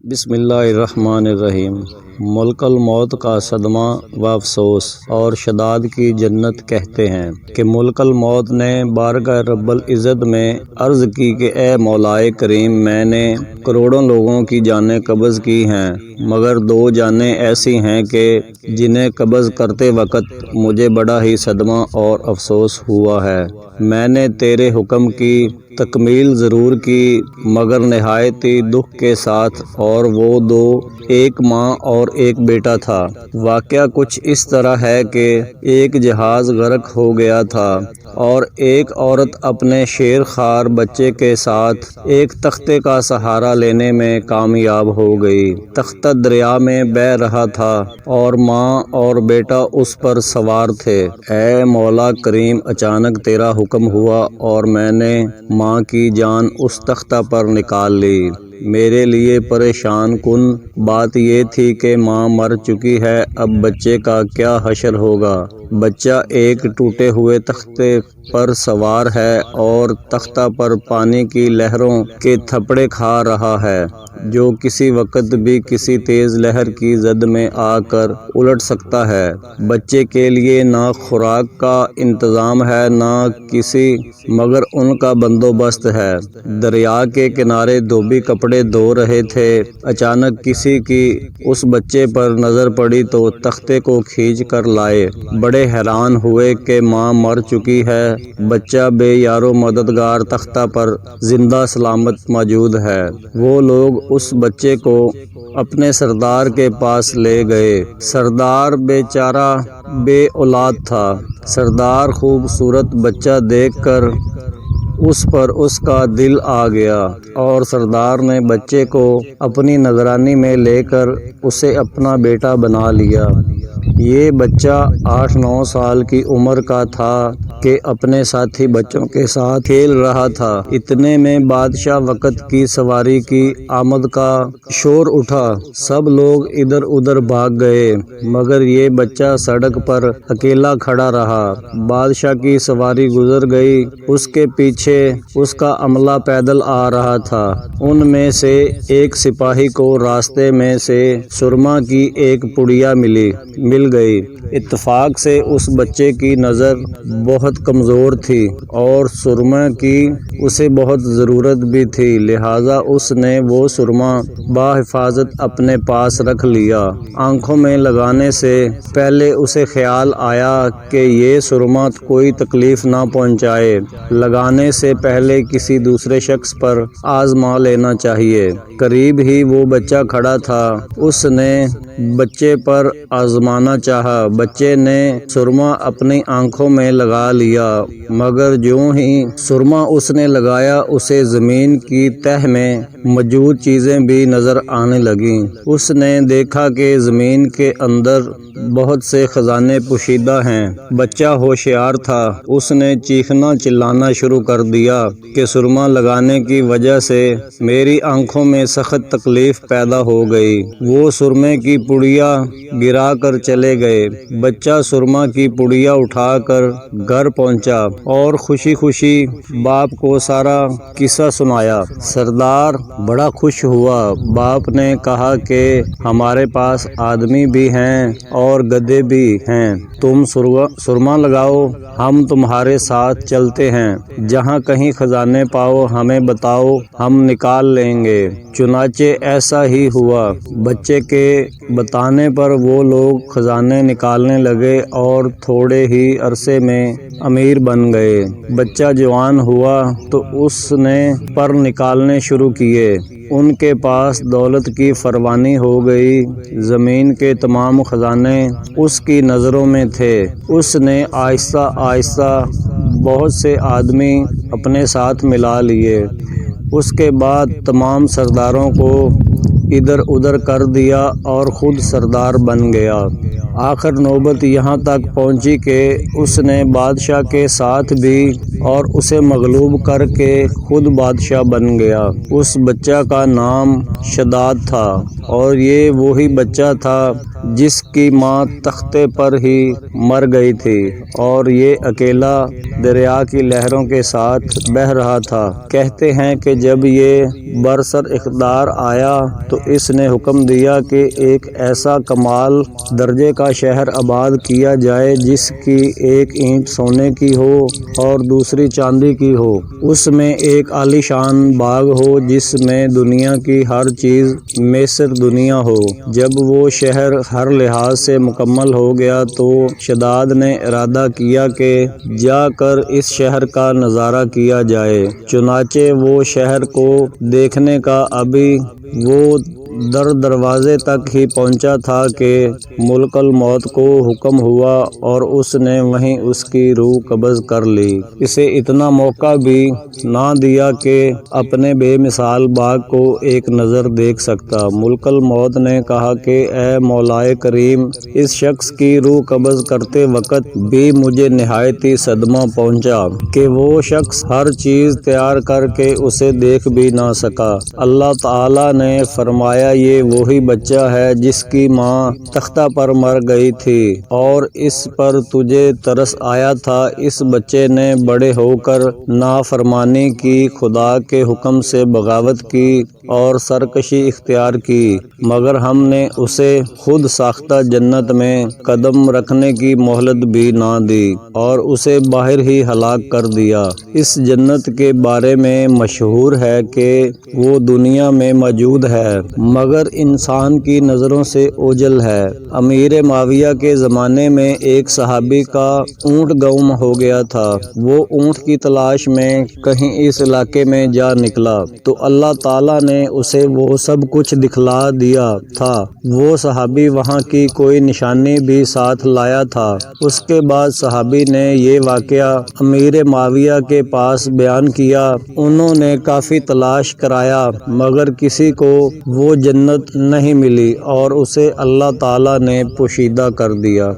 بسم اللہ الرحمن الرحیم۔ ملک الموت کا صدمہ و افسوس اور شداد کی جنت کہتے ہیں کہ ملک الموت نے بارگاہ رب العزت میں عرض کی کہ اے مولائے کریم، میں نے کروڑوں لوگوں کی جانیں قبض کی ہیں، مگر دو جانیں ایسی ہیں کہ جنہیں قبض کرتے وقت مجھے بڑا ہی صدمہ اور افسوس ہوا ہے۔ میں نے تیرے حکم کی تکمیل ضرور کی، مگر نہایت ہی دکھ کے ساتھ، اور وہ دو ایک ماں اور ایک بیٹا تھا۔ واقعہ کچھ اس طرح ہے کہ ایک جہاز غرق ہو گیا تھا اور ایک عورت اپنے شیر خوار بچے کے ساتھ ایک تختے کا سہارا لینے میں کامیاب ہو گئی۔ تختہ دریا میں بہہ رہا تھا اور ماں اور بیٹا اس پر سوار تھے۔ اے مولا کریم، اچانک تیرا حکم ہوا اور میں نے ماں کی جان اس تختہ پر نکال لی۔ میرے لیے پریشان کن بات یہ تھی کہ ماں مر چکی ہے، اب بچے کا کیا حشر ہوگا۔ بچہ ایک ٹوٹے ہوئے تختے پر سوار ہے اور تختہ پر پانی کی لہروں کے تھپڑے کھا رہا ہے جو کسی وقت بھی کسی تیز لہر کی زد میں آ کر الٹ سکتا ہے۔ بچے کے لیے نہ خوراک کا انتظام ہے نہ کسی مگر ان کا بندوبست ہے۔ دریا کے کنارے دھوبی کپڑے دھو رہے تھے، اچانک کسی کی اس بچے پر نظر پڑی تو تختے کو کھینچ کر لائے۔ بڑے حیران ہوئے کہ ماں مر چکی ہے، بچہ بے یار و مددگار تختہ پر زندہ سلامت موجود ہے۔ وہ لوگ اس بچے کو اپنے سردار کے پاس لے گئے۔ سردار بیچارہ بے اولاد تھا۔ سردار خوبصورت بچہ دیکھ کر اس پر اس کا دل آ گیا اور سردار نے بچے کو اپنی نگرانی میں لے کر اسے اپنا بیٹا بنا لیا۔ یہ بچہ 8-9 سال کی عمر کا تھا کہ اپنے ساتھی بچوں کے ساتھ کھیل رہا تھا۔ اتنے میں بادشاہ وقت کی سواری کی آمد کا شور اٹھا۔ سب لوگ ادھر ادھر بھاگ گئے مگر یہ بچہ سڑک پر اکیلا کھڑا رہا۔ بادشاہ کی سواری گزر گئی، اس کے پیچھے اس کا عملہ پیدل آ رہا تھا۔ ان میں سے ایک سپاہی کو راستے میں سے سرما کی ایک پڑیا مل گئی۔ اتفاق سے اس بچے کی نظر بہت کمزور تھی اور سرما کی اسے بہت ضرورت بھی تھی، لہٰذا اس نے وہ سرما بحفاظت اپنے پاس رکھ لیا۔ آنکھوں میں لگانے سے پہلے اسے خیال آیا کہ یہ سرما کوئی تکلیف نہ پہنچائے، لگانے سے پہلے کسی دوسرے شخص پر آزما لینا چاہیے۔ قریب ہی وہ بچہ کھڑا تھا، اس نے بچے پر آزمانا چاہا۔ بچے نے سرما اپنی آنکھوں میں لگا لیا مگر جوں ہی سرما اس نے لگایا اسے زمین کی تہہ میں موجود چیزیں بھی نظر آنے لگیں۔ اس نے دیکھا کہ زمین کے اندر بہت سے خزانے پوشیدہ ہیں۔ بچہ ہوشیار تھا، اس نے چیخنا چلانا شروع کر دیا کہ سرما لگانے کی وجہ سے میری آنکھوں میں سخت تکلیف پیدا ہو گئی۔ وہ سرمے کی پڑیا گرا کر چلے گئے۔ بچہ سرما کی پڑیا اٹھا کر گھر پہنچا اور خوشی خوشی باپ کو سارا قصہ سنایا۔ سردار بڑا خوش ہوا۔ باپ نے کہا کہ ہمارے پاس آدمی بھی ہیں اور گدھے بھی ہیں، تم سرما لگاؤ، ہم تمہارے ساتھ چلتے ہیں، جہاں کہیں خزانے پاؤ ہمیں بتاؤ، ہم نکال لیں گے۔ چنانچہ ایسا ہی ہوا۔ بچے کے بتانے پر وہ لوگ خزانے نکالنے لگے اور تھوڑے ہی عرصے میں امیر بن گئے۔ بچہ جوان ہوا تو اس نے پر نکالنے شروع کیے۔ ان کے پاس دولت کی فراوانی ہو گئی، زمین کے تمام خزانے اس کی نظروں میں تھے۔ اس نے آہستہ آہستہ بہت سے آدمی اپنے ساتھ ملا لیے۔ اس کے بعد تمام سرداروں کو ادھر ادھر کر دیا اور خود سردار بن گیا۔ آخر نوبت یہاں تک پہنچی کہ اس نے بادشاہ کے ساتھ بھی اور اسے مغلوب کر کے خود بادشاہ بن گیا۔ اس بچہ کا نام شداد تھا اور یہ وہی بچہ تھا جس کی ماں تختے پر ہی مر گئی تھی اور یہ اکیلا دریا کی لہروں کے ساتھ بہہ رہا تھا۔ کہتے ہیں کہ جب یہ برسر اقتدار آیا تو اس نے حکم دیا کہ ایک ایسا کمال درجے کا شہر آباد کیا جائے جس کی ایک اینٹ سونے کی ہو اور دوسری چاندی کی ہو۔ اس میں ایک عالیشان باغ ہو جس میں دنیا کی ہر چیز میسر دنیا ہو۔ جب وہ شہر ہر لحاظ سے مکمل ہو گیا تو شداد نے ارادہ کیا کہ جا کر اس شہر کا نظارہ کیا جائے۔ چنانچہ وہ شہر کو دیکھنے کا ابھی وہ دروازے تک ہی پہنچا تھا کہ ملک الموت کو حکم ہوا اور اس نے وہیں اس کی روح قبض کر لی۔ اسے اتنا موقع بھی نہ دیا کہ اپنے بے مثال باغ کو ایک نظر دیکھ سکتا۔ ملک الموت نے کہا کہ اے مولا کریم، اس شخص کی روح قبض کرتے وقت بھی مجھے نہایت ہی صدمہ پہنچا کہ وہ شخص ہر چیز تیار کر کے اسے دیکھ بھی نہ سکا۔ اللہ تعالیٰ نے فرمایا یہ وہی بچہ ہے جس کی ماں تختہ پر مر گئی تھی اور اس پر تجھے ترس آیا تھا۔ اس بچے نے بڑے ہو کر نافرمانی کی، خدا کے حکم سے بغاوت کی اور سرکشی اختیار کی، مگر ہم نے اسے خود ساختہ جنت میں قدم رکھنے کی مہلت بھی نہ دی اور اسے باہر ہی ہلاک کر دیا۔ اس جنت کے بارے میں مشہور ہے کہ وہ دنیا میں موجود ہے مگر انسان کی نظروں سے اوجھل ہے۔ امیر معاویہ کے زمانے میں ایک صحابی کا اونٹ گم ہو گیا تھا۔ وہ اونٹ کی تلاش میں کہیں اس علاقے میں جا نکلا تو اللہ تعالیٰ نے اسے وہ سب کچھ دکھلا دیا تھا۔ وہ صحابی وہاں کی کوئی نشانی بھی ساتھ لایا تھا۔ اس کے بعد صحابی نے یہ واقعہ امیر معاویہ کے پاس بیان کیا۔ انہوں نے کافی تلاش کرایا مگر کسی کو وہ جنت نہیں ملی اور اسے اللہ تعالیٰ نے پوشیدہ کر دیا۔